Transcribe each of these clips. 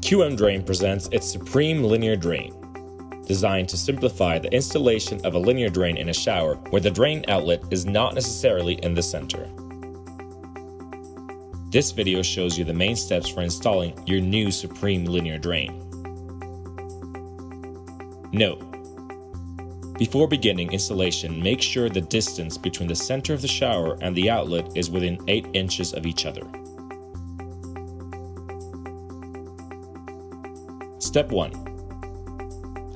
QM Drain presents its Supreme Linear Drain, designed to simplify the installation of a linear drain in a shower where the drain outlet is not necessarily in the center. This video shows you the main steps for installing your new Supreme Linear Drain. Note: before beginning installation, make sure the distance between the center of the shower and the outlet is within 8 inches of each other. Step 1.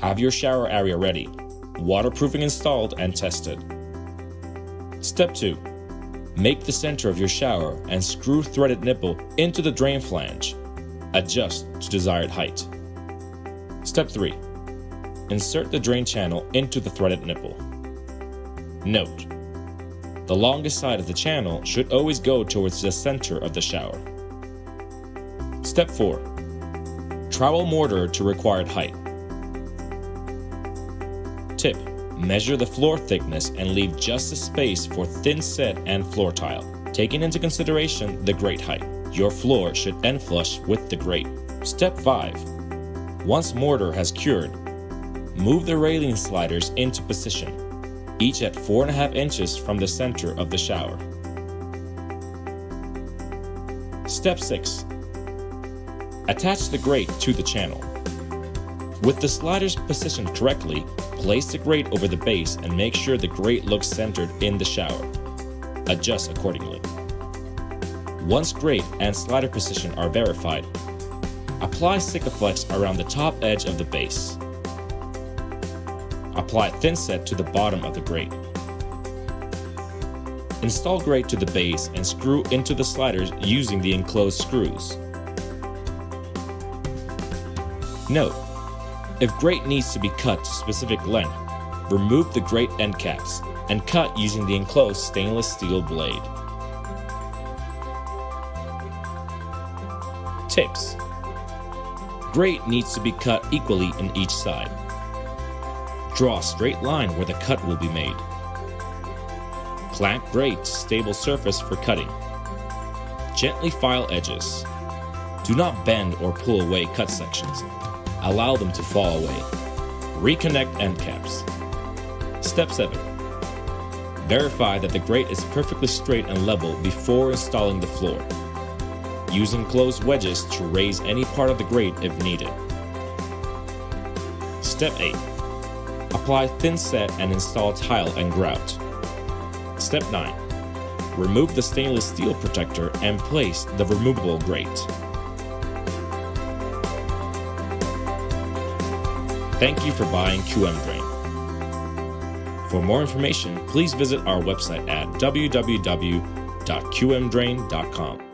Have your shower area ready, waterproofing installed and tested. Step 2. Make the center of your shower and screw threaded nipple into the drain flange. Adjust to desired height. Step 3. Insert the drain channel into the threaded nipple. Note: the longest side of the channel should always go towards the center of the shower. Step 4. Trowel mortar to required height. Tip: measure the floor thickness and leave just a space for thinset and floor tile, taking into consideration the grate height. Your floor should end flush with the grate. Step 5. Once mortar has cured, move the railing sliders into position, each at 4.5 inches from the center of the shower. Step 6. Attach the grate to the channel. With the sliders positioned correctly, place the grate over the base and make sure the grate looks centered in the shower. Adjust accordingly. Once grate and slider position are verified, apply SIKAFLEX around the top edge of the base. Apply THINSET to the bottom of the grate. Install grate to the base and screw into the sliders using the enclosed screws. Note: if grate needs to be cut to specific length, remove the grate end caps and cut using the enclosed stainless steel blade. Tips: grate needs to be cut equally in each side. Draw a straight line where the cut will be made. Clamp grate to stable surface for cutting. Gently file edges. Do not bend or pull away cut sections. Allow them to fall away. Reconnect end caps. Step 7. Verify that the grate is perfectly straight and level before installing the floor. Use enclosed wedges to raise any part of the grate if needed. Step 8. Apply thinset and install tile and grout. Step 9. Remove the stainless steel protector and place the removable grate. Thank you for buying QM Drain. For more information, please visit our website at www.qmdrain.com.